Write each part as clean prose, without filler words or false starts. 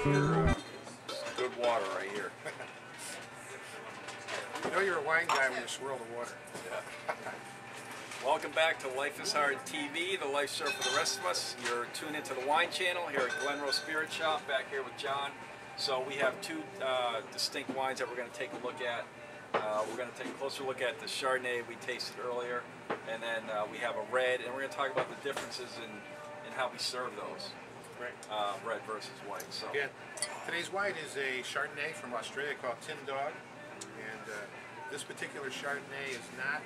Good water right here. You know you're a wine guy when you swirl the water. Yeah. Welcome back to Life is Hard TV, the life show for the rest of us. You're tuned into the wine channel here at Glen-Ro Spirit Shoppe, back here with John. So we have two distinct wines that we're going to take a look at. We're going to take a closer look at the Chardonnay we tasted earlier, and then we have a red, and we're going to talk about the differences in how we serve those. Right. Red versus white. So again, today's wine is a Chardonnay from Australia called Tin Dog, and this particular Chardonnay is not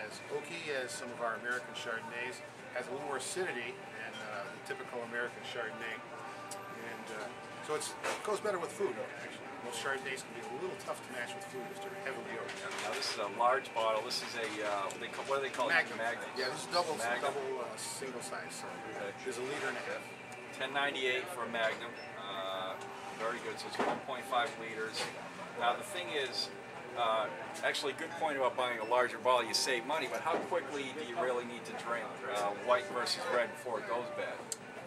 as oaky as some of our American Chardonnays. Has a little more acidity than the typical American Chardonnay, and so it goes better with food. Actually, most Chardonnays can be a little tough to match with food because they're heavily oaked. Now this is a large bottle. This is a what do they call it? Magnum. Magnums. Yeah, this is double single size. So there's a liter and a half. $10.98 for a Magnum. Very good. So it's 1.5 liters. Now the thing is, actually, good point about buying a larger bottle. You save money, but how quickly do you really need to drink white versus red before it goes bad?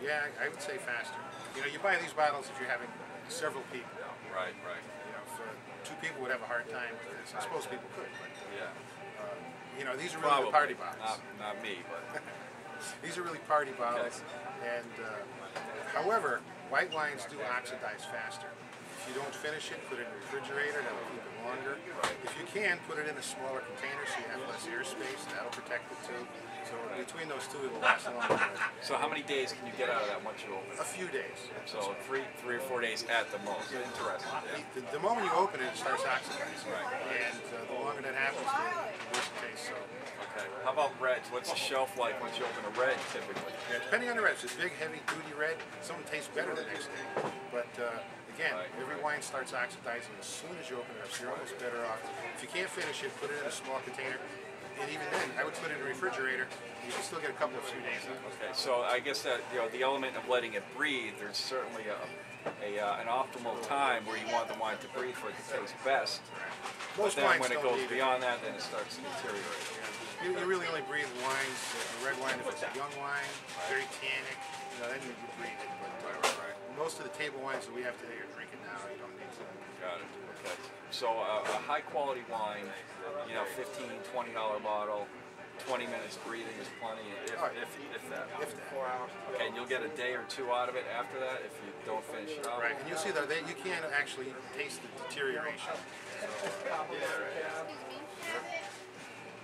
Yeah, I would say faster. You know, you buy these bottles if you're having several people. Right, right. You know, if 2 people would have a hard time with this. I suppose people could, but yeah. You know, these are really the party bottles. Not me, but these are really party bottles. Okay. And however, white wines do oxidize faster. If you don't finish it, put it in the refrigerator, that'll keep it longer. If you can, put it in a smaller container so you have less airspace, that'll protect it too. So between those two, it'll last longer. So how many days can you get out of that once you open it? A few days. So three or 4 days at the most. Interesting. Yeah. The moment you open it, it starts oxidizing. Right. And the longer that happens, the worse it tastes. So. Okay. How about reds? What's the shelf life once you open a red typically? Yeah, depending on the red, if it's big, heavy, duty red, some tastes better the next day. But again, every wine starts oxidizing as soon as you open it up, so you're almost better off. If you can't finish it, put it in a small container. And even then, I would put it in the refrigerator. You can still get a couple of few days out. Okay, so I guess that the element of letting it breathe, there's certainly an optimal time where you want the wine to breathe for it to taste best. Most but then wines when it don't goes need beyond that, then it starts to deteriorate. Yeah. You really only breathe wines, red wine if it's a young wine, very tannic. You know, then you breathe it. But most of the table wines that we have today are drinking now. You don't need to. Got it. Okay. So a high quality wine, you know, $15, $20 bottle, 20 minutes breathing is plenty, if that. If that. Okay, and you'll get a day or 2 out of it after that if you don't finish it up. Right, and you'll see that you can actually taste the deterioration.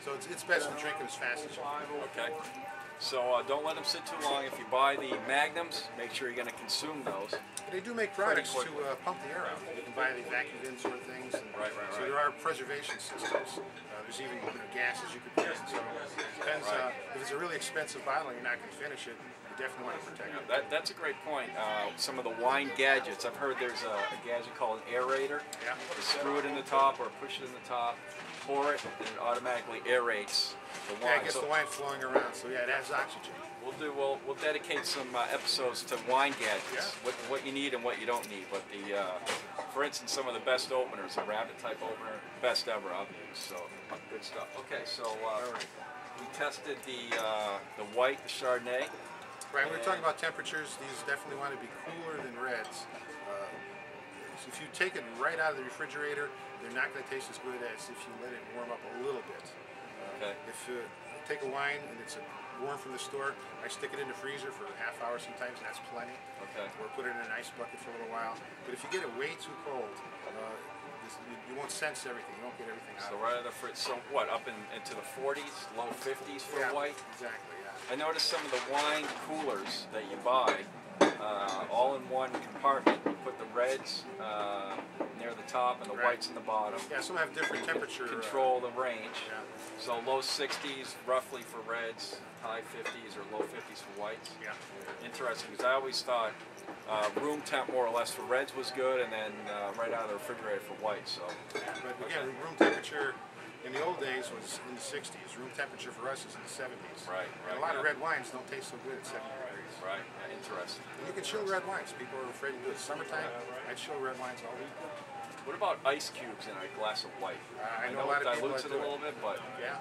So it's best to drink them as fast as you can. Okay. So don't let them sit too long. If you buy the Magnums, make sure you're going to consume those. But they do make products to pump the air out. You can buy the vacuum in sort of things. And so there are preservation systems. There's even gases you can put in. So it depends. If it's a really expensive bottle and you're not going to finish it, you definitely want to protect it. That's a great point. Some of the wine gadgets, I've heard there's a gadget called an aerator. Yeah. You screw it in the top or push it in the top, pour it, and it automatically aerates the wine. Yeah, it gets the wine flowing around, so yeah, it has oxygen. We'll dedicate some episodes to wine gadgets, what you need and what you don't need. But for instance, some of the best openers, a rabbit type opener, best ever I've used. So good stuff. Okay, so we tested the white, the Chardonnay. Right, we were talking about temperatures. These definitely want to be cooler than reds. So if you take it right out of the refrigerator, they're not going to taste as good as if you let it warm up a little bit. Okay. If you take a wine and it's warm from the store, I stick it in the freezer for a half hour sometimes, and that's plenty. Okay. Or put it in an ice bucket for a little while. But if you get it way too cold, you won't sense everything. You won't get everything out. So right out of the fridge. So what? Up into the 40s, low 50s for white? Exactly. Yeah. I noticed some of the wine coolers that you buy, all in one compartment. You put the reds near the top and the whites in the bottom. Yeah, some have different temperature. Control the range. Yeah. So low 60s roughly for reds, high 50s or low 50s for whites. Yeah. Interesting, because I always thought room temp more or less for reds was good, and then right out of the refrigerator for whites. So. But again, room temperature in the old days was in the 60s. Room temperature for us is in the 70s. Right. And a lot of red wines don't taste so good at 70 degrees. Right. Yeah, interesting. And you can chill red wines. People are afraid to do it. Summertime, I'd chill red wines all week. What about ice cubes in a glass of white? I know a lot of people dilutes it a little bit, but yeah.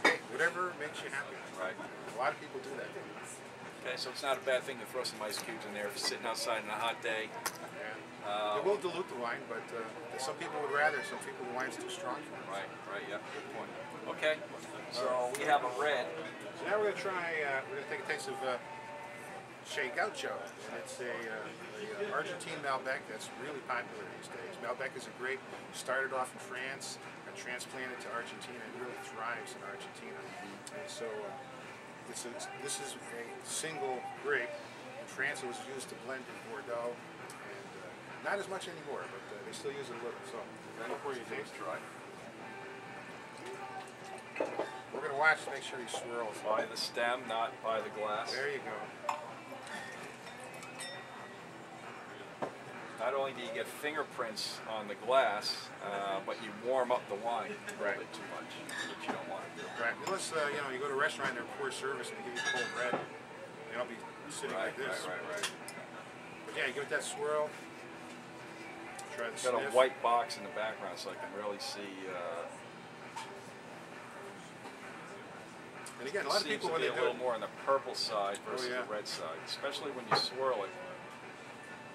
Hey, whatever makes you happy. Right. A lot of people do that. Okay, so it's not a bad thing to throw some ice cubes in there if you're sitting outside on a hot day. Yeah. It will dilute the wine, but some people would rather. Some people, the wine's too strong for them. Right, yeah, good point. Okay, so we have a red. So now we're going to try, we're going to take a taste of Gaucho. And it's a Argentine Malbec that's really popular these days. Malbec is a grape, started off in France, got transplanted to Argentina, and really thrives in Argentina. And so this is a single grape. In France it was used to blend in Bordeaux, and not as much anymore, but they still use it a little. So before you taste, try. We're going to watch to make sure you swirl. By the stem, not by the glass. There you go. Not only do you get fingerprints on the glass, but you warm up the wine a little bit too much, which you don't want to do. Right. Unless you go to a restaurant and they're poor service and they give you cold red, I'll be sitting like this. Right. But yeah, you give it that swirl. Try the It's got sniff. a white box in the background, so I can really see. And again, a lot of people when they they do a little more on the purple side versus yeah. the red side, especially when you swirl it.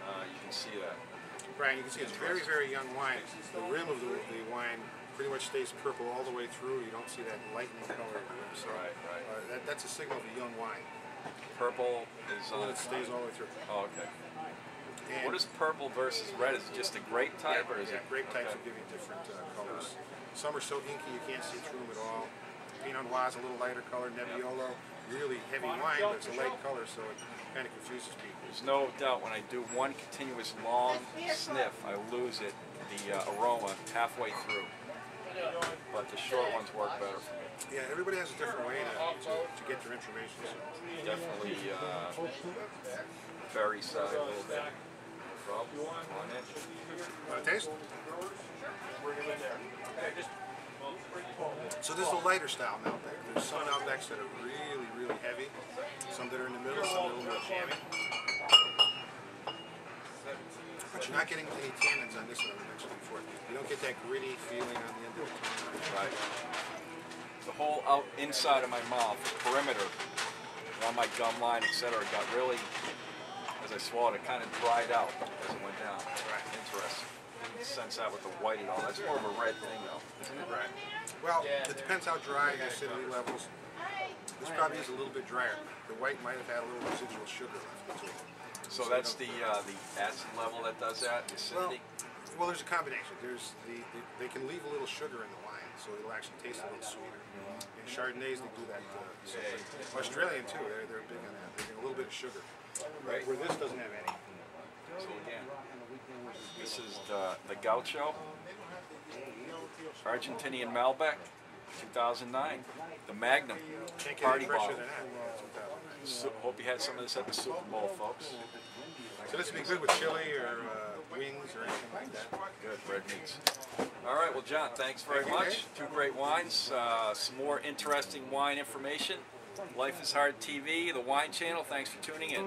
You can see that. Brian, you can see it's very, very young wine. The rim of the wine pretty much stays purple all the way through. You don't see that lightening color of the rim. So Right. That's a signal of a young wine. Purple is And on. it stays all the way through. Oh, okay. And What is purple versus red? Is it just a grape type, or is it? grape types will give you different colors. Some are so inky you can't see through them at all. Pinot Noir is a little lighter color. Nebbiolo, really heavy wine, but it's a light color, so it kind of confuses people. There's no doubt when I do one continuous long sniff, I lose it, the aroma halfway through. But the short ones work better for me. Yeah, everybody has a different way to get their information. So. Definitely berry side a little bit. No problem. On in. Want to taste? So this is a lighter style Malbec. There's some Malbecs that are really, really heavy. Some that are in the middle, some that are a little more jammy. But you're not getting any tannins on this one I mentioned before. You don't get that gritty feeling on the end of the tongue. Right. The whole inside of my mouth, the perimeter, on my gum line, etc., got really, as I swallowed it, kind of dried out as it went down. Right. Interesting. Didn't sense that with the white at all. That's more of a red thing, though, isn't it? Right. Well, it depends how dry the acidity levels. This probably is a little bit drier. The white might have had a little residual sugar left to it. So that's the acid level that does that, the acidity? Well, there's a combination. They can leave a little sugar in the wine, so it'll actually taste a little sweeter. In Chardonnays, they do that. Australian too, they're big on that. They get a little bit of sugar. Right. Where this doesn't have any. So again, this is the Gaucho, Argentinian Malbec, 2009, the Magnum Can't get party any fresher bottle. than that. So, hope you had some of this at the Super Bowl, folks. So this would be good with chili or wings or anything like that. Good, red meats. All right, well, John, thanks very much. Two great wines, some more interesting wine information. Life is Hard TV, the wine channel. Thanks for tuning in.